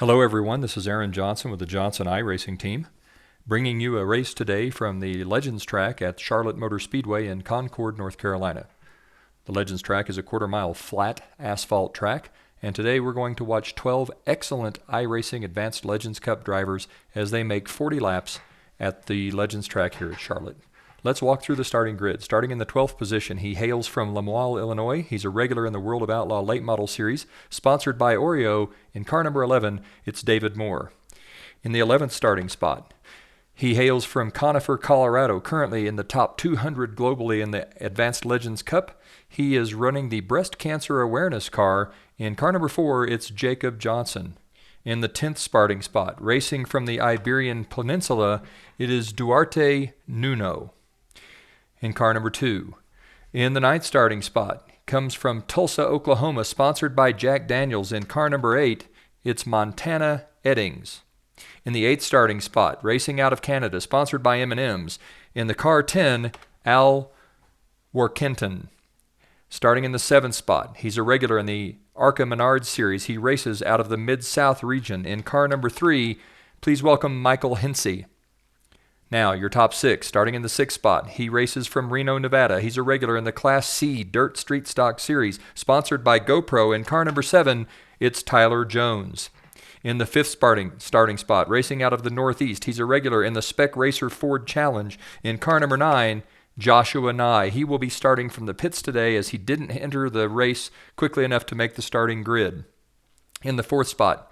Hello everyone, this is Aaron Johnson with the Johnson iRacing team, bringing you a race today from the Legends track at Charlotte Motor Speedway in Concord, North Carolina. The Legends track is a quarter-mile flat asphalt track, and today we're going to watch 12 excellent iRacing Advanced Legends Cup drivers as they make 40 laps at the Legends track here at Charlotte. Let's walk through the starting grid. Starting in the 12th position, he hails from Lemoyle, Illinois. He's a regular in the World of Outlaw Late Model Series. Sponsored by Oreo, in car number 11, it's David Moore. In the 11th starting spot, he hails from Conifer, Colorado, currently in the top 200 globally in the Advanced Legends Cup. He is running the Breast Cancer Awareness car. In car number 4, it's Jacob Johnson. In the 10th starting spot, racing from the Iberian Peninsula, it is Duarte Nuno. In car number 2. In the 9th starting spot, comes from Tulsa, Oklahoma, sponsored by Jack Daniels. In car number 8, it's Montana Eddings. In the 8th starting spot, racing out of Canada, sponsored by M&M's. In the car 10, Al Warkentin. Starting in the 7th spot, he's a regular in the ARCA Menard Series. He races out of the Mid-South region. In car number 3, please welcome Michael Hensey. Now, your top 6, starting in the 6th spot, he races from Reno, Nevada. He's a regular in the Class C Dirt Street Stock Series, sponsored by GoPro. In car number 7, it's Tyler Jones. In the 5th starting spot, racing out of the Northeast, he's a regular in the Spec Racer Ford Challenge. In car number 9, Joshua Nye. He will be starting from the pits today as he didn't enter the race quickly enough to make the starting grid. In the 4th spot,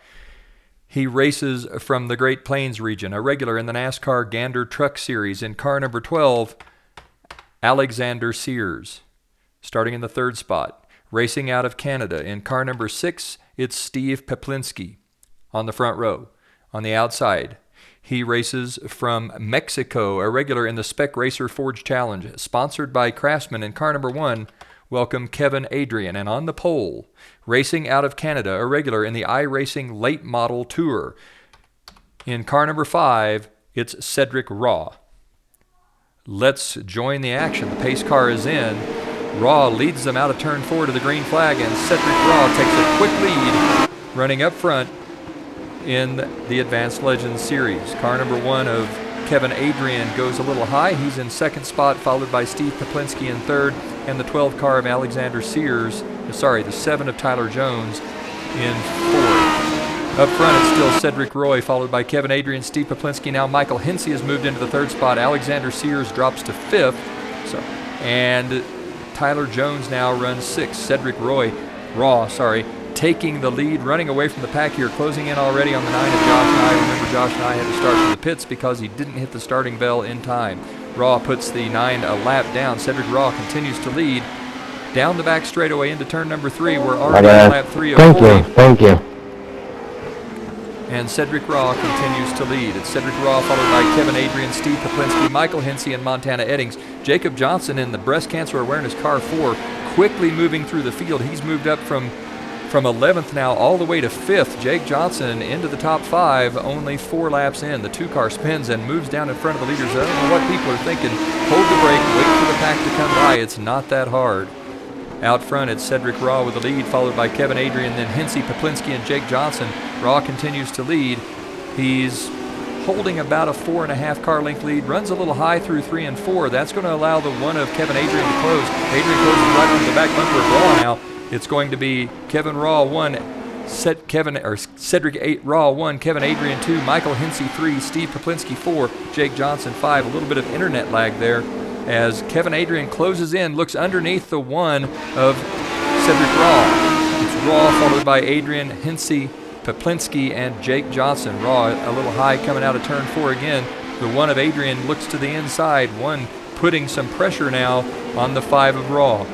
he races from the Great Plains region, a regular in the NASCAR Gander Truck Series. In car number 12, Alexander Sears. Starting in the 3rd spot, racing out of Canada. In car number 6, it's Steve Peplinski on the front row. On the outside, he races from Mexico, a regular in the Spec Racer Forge Challenge, sponsored by Craftsman. In car number 1, welcome Kevin Adrian. And on the pole, racing out of Canada, a regular in the iRacing Late Model Tour. In car number 5, it's Cedric Raw. Let's join the action. The pace car is in. Raw leads them out of turn 4 to the green flag, and Cedric Raw takes a quick lead, running up front in the Advanced Legends Series. Car number 1 of Kevin Adrian goes a little high. He's in 2nd spot, followed by Steve Peplinski in 3rd, and the 12 car of Alexander Sears, the 7 of Tyler Jones in 4th. Up front, it's still Cedric Roy, followed by Kevin Adrian, Steve Peplinski. Now Michael Hensey has moved into the 3rd spot. Alexander Sears drops to 5th. And Tyler Jones now runs 6th. Cedric Raw, taking the lead, running away from the pack here, closing in already on the 9 of Josh Nye. Remember, Josh Nye had to start from the pits because he didn't hit the starting bell in time. Raw puts the 9 a lap down. Cedric Raw continues to lead down the back straightaway into turn number 3. We're already on lap 3 of 40. Thank you. And Cedric Raw continues to lead. It's Cedric Raw followed by Kevin Adrian, Steve Peplinski, Michael Hensey, and Montana Eddings. Jacob Johnson in the Breast Cancer Awareness car 4, quickly moving through the field. He's moved up from 11th now all the way to 5th. Jake Johnson into the top 5, only 4 laps in. The 2-car spins and moves down in front of the leaders. I don't know what people are thinking. Hold the brake, wait for the pack to come by. It's not that hard. Out front, it's Cedric Raw with the lead, followed by Kevin Adrian, then Hensey, Peplinski, and Jake Johnson. Raw continues to lead. He's holding about a 4.5 car length lead, runs a little high through 3 and 4. That's going to allow the 1 of Kevin Adrian to close. Adrian closes right onto the back bumper of Raw now. It's going to be Kevin Raw 1, Cedric Raw 1, Kevin Adrian 2, Michael Hensey 3, Steve Peplinski 4, Jake Johnson 5. A little bit of internet lag there as Kevin Adrian closes in, looks underneath the 1 of Cedric Raw. It's Raw followed by Adrian, Hensey, Peplinski, and Jake Johnson. Raw a little high coming out of turn 4 again. The 1 of Adrian looks to the inside, 1 putting some pressure now on the 5 of Raw.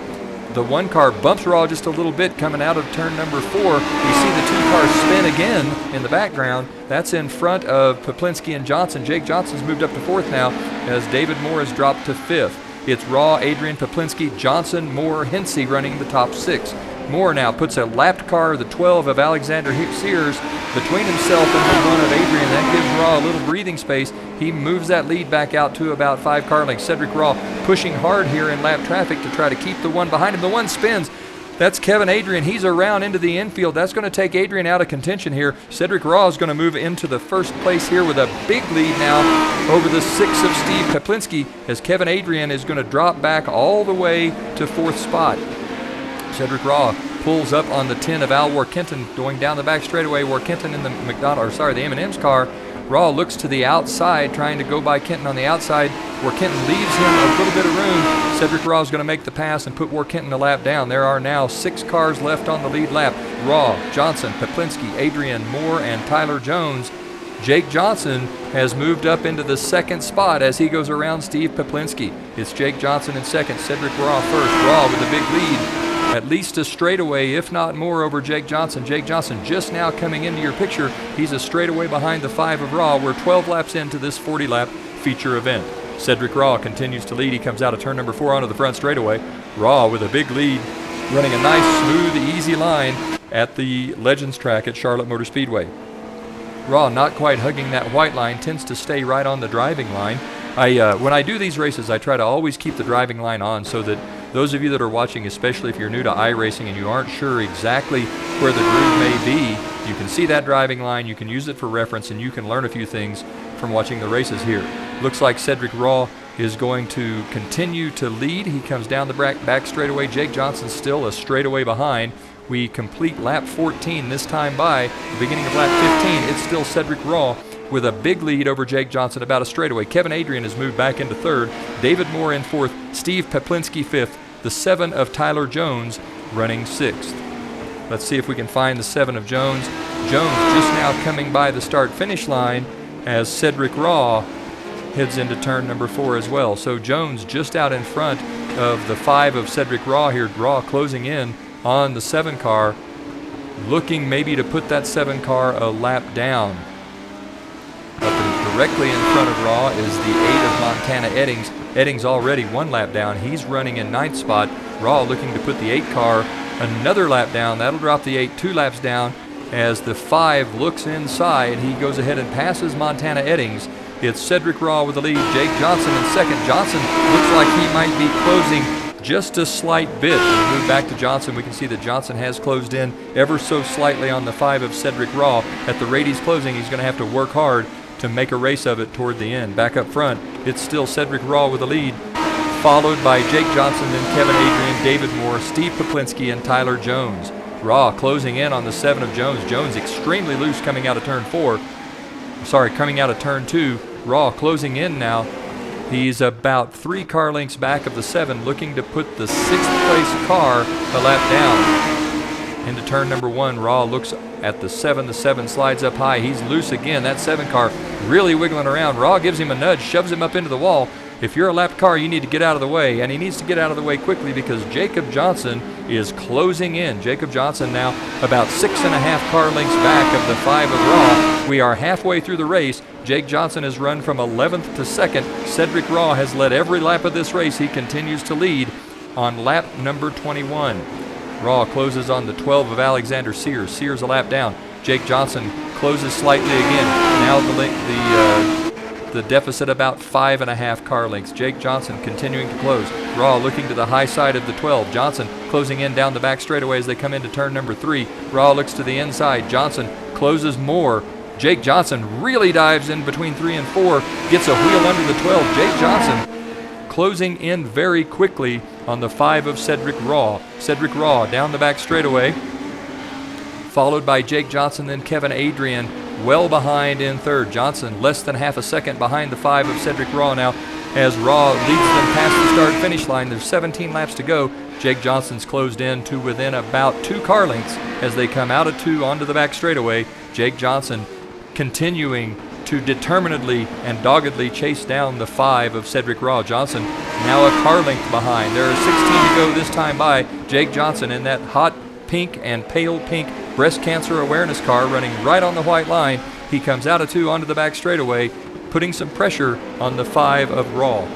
The 1 car bumps Raw just a little bit coming out of turn number 4. You see the 2 cars spin again in the background. That's in front of Peplinski and Johnson. Jake Johnson's moved up to 4th now as David Moore has dropped to 5th. It's Raw, Adrian, Peplinski, Johnson, Moore, Hensey running the top 6. Moore now puts a lapped car, the 12 of Alexander Sears, between himself and the 1 of Adrian. That gives Raw a little breathing space. He moves that lead back out to about 5 car lengths. Cedric Raw pushing hard here in lap traffic to try to keep the 1 behind him. The 1 spins. That's Kevin Adrian. He's around into the infield. That's going to take Adrian out of contention here. Cedric Raw is going to move into the first place here with a big lead now over the 6 of Steve Peplinski, as Kevin Adrian is going to drop back all the way to 4th spot. Cedric Raw pulls up on the 10 of Al Warkentin going down the back straightaway. Warkentin in the the M&M's car. Raw looks to the outside, trying to go by Kenton on the outside. Warkentin leaves him a little bit of room. Cedric Raw is going to make the pass and put Warkentin a lap down. There are now 6 cars left on the lead lap. Raw, Johnson, Peplinski, Adrian, Moore, and Tyler Jones. Jake Johnson has moved up into the 2nd spot as he goes around Steve Peplinski. It's Jake Johnson in 2nd, Cedric Raw first. Raw with a big lead. At least a straightaway, if not more, over Jake Johnson. Jake Johnson just now coming into your picture. He's a straightaway behind the 5 of Raw. We're 12 laps into this 40-lap feature event. Cedric Raw continues to lead. He comes out of turn number 4 onto the front straightaway. Raw with a big lead, running a nice, smooth, easy line at the Legends track at Charlotte Motor Speedway. Raw not quite hugging that white line, tends to stay right on the driving line. When I do these races, I try to always keep the driving line on so that those of you that are watching, especially if you're new to iRacing and you aren't sure exactly where the groove may be, you can see that driving line, you can use it for reference, and you can learn a few things from watching the races here. Looks like Cedric Raw is going to continue to lead. He comes down the back straightaway. Jake Johnson still a straightaway behind. We complete lap 14 this time by the beginning of lap 15. It's still Cedric Raw with a big lead over Jake Johnson, about a straightaway. Kevin Adrian has moved back into 3rd. David Moore in 4th. Steve Peplinski 5th. The 7 of Tyler Jones running 6th. Let's see if we can find the 7 of Jones. Jones just now coming by the start-finish line as Cedric Raw heads into turn number 4 as well. So Jones just out in front of the 5 of Cedric Raw here. Raw closing in on the 7 car, looking maybe to put that 7 car a lap down. Directly in front of Raw is the 8 of Montana Eddings. Eddings already 1 lap down. He's running in 9th spot. Raw looking to put the 8 car another lap down. That'll drop the 8 2 laps down. As the 5 looks inside, he goes ahead and passes Montana Eddings. It's Cedric Raw with the lead. Jake Johnson in 2nd. Johnson looks like he might be closing just a slight bit. When we move back to Johnson, we can see that Johnson has closed in ever so slightly on the 5 of Cedric Raw. At the rate he's closing, he's going to have to work hard to make a race of it toward the end. Back up front, it's still Cedric Raw with the lead, followed by Jake Johnson, then Kevin Adrian, David Moore, Steve Peplinski, and Tyler Jones. Raw closing in on the 7 of Jones. Jones extremely loose coming out of turn 2. Raw closing in now. He's about 3 car lengths back of the 7, looking to put the 6th place car a lap down. Into turn number 1, Raw looks at the 7. The 7 slides up high. He's loose again. That 7 car really wiggling around. Raw gives him a nudge, shoves him up into the wall. If you're a lapped car, you need to get out of the way, and he needs to get out of the way quickly because Jacob Johnson is closing in. Jacob Johnson now about 6.5 car lengths back of the 5 of Raw. We are halfway through the race. Jake Johnson has run from 11th to 2nd. Cedric Raw has led every lap of this race. He continues to lead on lap number 21. Raw closes on the 12 of Alexander Sears. Sears a lap down. Jake Johnson closes slightly again. Now the deficit about 5.5 car lengths. Jake Johnson continuing to close. Raw looking to the high side of the 12. Johnson closing in down the back straightaway as they come into turn number 3. Raw looks to the inside. Johnson closes more. Jake Johnson really dives in between 3 and 4. Gets a wheel under the 12. Jake Johnson closing in very quickly on the 5 of Cedric Raw. Cedric Raw down the back straightaway, followed by Jake Johnson, then Kevin Adrian, well behind in 3rd. Johnson less than half a second behind the 5 of Cedric Raw now as Raw leads them past the start-finish line. There's 17 laps to go. Jake Johnson's closed in to within about 2 car lengths as they come out of 2 onto the back straightaway. Jake Johnson continuing to determinedly and doggedly chase down the 5 of Cedric Raw. Johnson now a car length behind. There are 16 to go this time by. Jake Johnson in that hot pink and pale pink breast cancer awareness car running right on the white line. He comes out of 2 onto the back straightaway, putting some pressure on the 5 of Raw.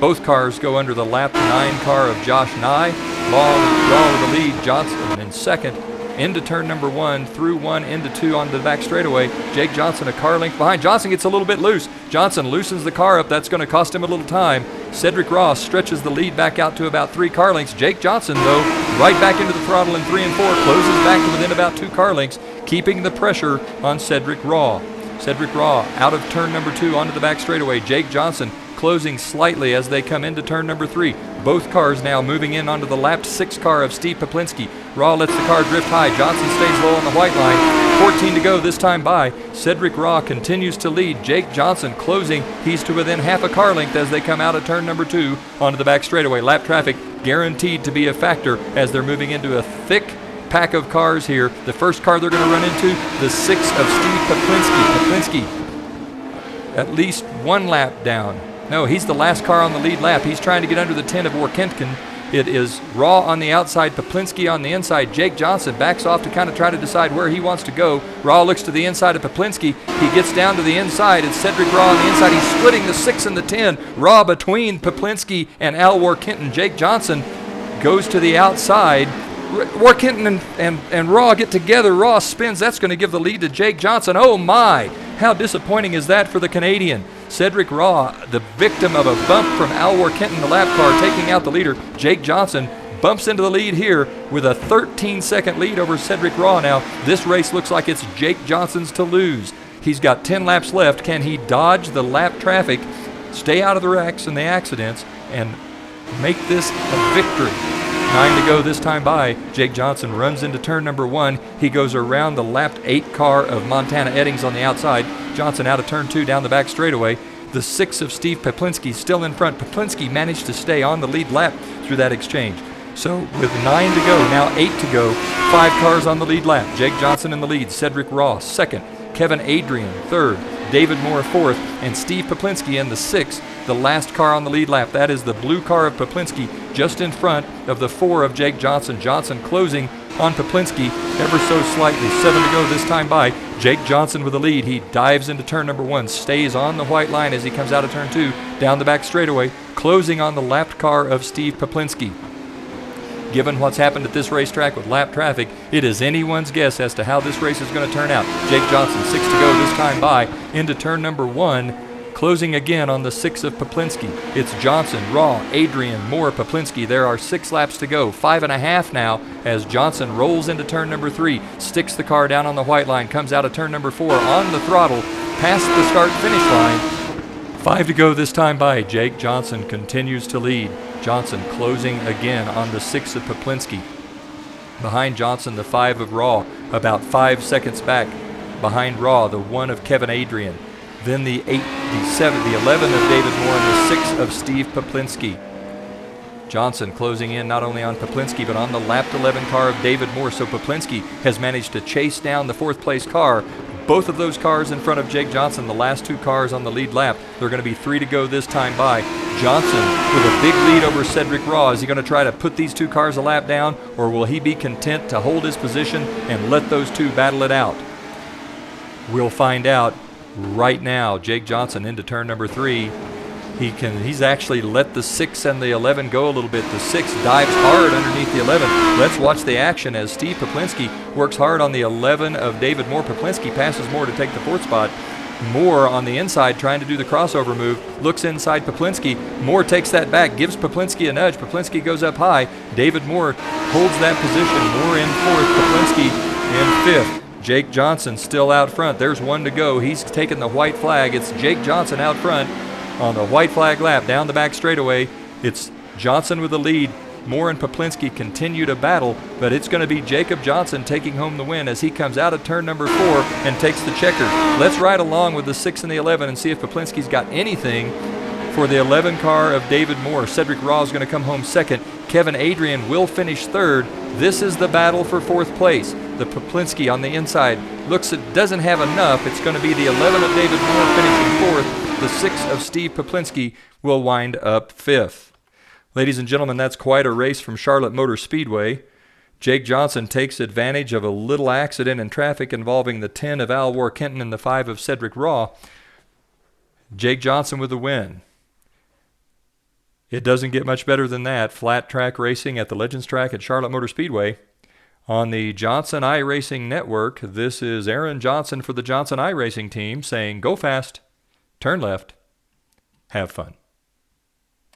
Both cars go under the lap 9 car of Josh Nye. Raw with the lead. Johnson in 2nd. into turn number 1, through 1, into 2 onto the back straightaway. Jake Johnson a car length behind. Johnson gets a little bit loose. Johnson loosens the car up. That's going to cost him a little time. Cedric Ross stretches the lead back out to about 3 car lengths. Jake Johnson, though, right back into the throttle in 3 and 4, closes back to within about 2 car lengths, keeping the pressure on Cedric Raw. Cedric Raw out of turn number 2 onto the back straightaway. Jake Johnson closing slightly as they come into turn number 3. Both cars now moving in onto the lapped 6 car of Steve Poplinski. Raw lets the car drift high. Johnson stays low on the white line. 14 to go this time by. Cedric Raw continues to lead. Jake Johnson closing. He's to within half a car length as they come out of turn number 2 onto the back straightaway. Lap traffic guaranteed to be a factor as they're moving into a thick pack of cars here. The first car they're going to run into, the 6 of Steve Poplinski. Poplinski at least 1 lap down. No, he's the last car on the lead lap. He's trying to get under the 10 of Warkentin. It is Raw on the outside, Poplinski on the inside. Jake Johnson backs off to kind of try to decide where he wants to go. Raw looks to the inside of Poplinski. He gets down to the inside. It's Cedric Raw on the inside. He's splitting the 6 and the 10. Raw between Poplinski and Al Warkentin. Jake Johnson goes to the outside. Warkentin and Raw get together. Raw spins. That's going to give the lead to Jake Johnson. Oh my! How disappointing is that for the Canadian? Cedric Raw, the victim of a bump from Al Warkentin, the lap car, taking out the leader. Jake Johnson bumps into the lead here with a 13-second lead over Cedric Raw now. This race looks like it's Jake Johnson's to lose. He's got 10 laps left. Can he dodge the lap traffic, stay out of the wrecks and the accidents, and make this a victory? 9 to go this time by. Jake Johnson runs into turn number 1. He goes around the lapped 8 car of Montana Eddings on the outside. Johnson out of turn 2 down the back straightaway. The 6 of Steve Poplinski still in front. Poplinski managed to stay on the lead lap through that exchange. So with 9 to go, now 8 to go, 5 cars on the lead lap. Jake Johnson in the lead. Cedric Ross second. Kevin Adrian third. David Moore fourth. And Steve Poplinski in the 6th. The last car on the lead lap. That is the blue car of Poplinski just in front of the 4 of Jake Johnson. Johnson closing on Poplinski ever so slightly. 7 to go this time by. Jake Johnson with the lead. He dives into turn number 1, stays on the white line as he comes out of turn 2, down the back straightaway, closing on the lapped car of Steve Poplinski. Given what's happened at this racetrack with lap traffic, it is anyone's guess as to how this race is going to turn out. Jake Johnson, 6 to go this time by, into turn number 1, closing again on the 6 of Poplinski. It's Johnson, Raw, Adrian, Moore, Poplinski. There are 6 laps to go, 5.5 now, as Johnson rolls into turn number 3, sticks the car down on the white line, comes out of turn number 4 on the throttle, past the start-finish line. 5 to go this time by. Jake Johnson continues to lead. Johnson closing again on the 6 of Poplinski. Behind Johnson, the 5 of Raw, about 5 seconds back. Behind Raw, the 1 of Kevin Adrian. Then the 8, the 7, the 11 of David Moore, and the 6 of Steve Poplinski. Johnson closing in not only on Poplinski, but on the lapped 11 car of David Moore. So Poplinski has managed to chase down the 4th place car. Both of those cars in front of Jake Johnson, the last 2 cars on the lead lap. They're going to be 3 to go this time by. Johnson with a big lead over Cedric Raw. Is he going to try to put these 2 cars a lap down, or will he be content to hold his position and let those 2 battle it out? We'll find out right now. Jake Johnson into turn number 3. He's actually let the 6 and the 11 go a little bit. The 6 dives hard underneath the 11. Let's watch the action as Steve Poplinski works hard on the 11 of David Moore. Poplinski passes Moore to take the 4th spot. Moore on the inside trying to do the crossover move. Looks inside Poplinski. Moore takes that back, gives Poplinski a nudge. Poplinski goes up high. David Moore holds that position. Moore in 4th, Poplinski in 5th. Jake Johnson still out front. There's 1 to go. He's taken the white flag. It's Jake Johnson out front on the white flag lap down the back straightaway. It's Johnson with the lead. Moore and Poplinski continue to battle, but it's going to be Jacob Johnson taking home the win as he comes out of turn number 4 and takes the checker. Let's ride along with the 6 and the 11 and see if Poplinski's got anything for the 11 car of David Moore. Cedric Raw is going to come home 2nd. Kevin Adrian will finish 3rd. This is the battle for 4th place. The Poplinski on the inside looks it doesn't have enough. It's going to be the 11 of David Moore finishing 4th. The 6 of Steve Poplinski will wind up 5th. Ladies and gentlemen, that's quite a race from Charlotte Motor Speedway. Jake Johnson takes advantage of a little accident in traffic involving the 10 of Al Warkentin and the 5 of Cedric Raw. Jake Johnson with the win. It doesn't get much better than that. Flat track racing at the Legends track at Charlotte Motor Speedway. On the Johnson iRacing Network, this is Aaron Johnson for the Johnson iRacing team saying, go fast, turn left, have fun.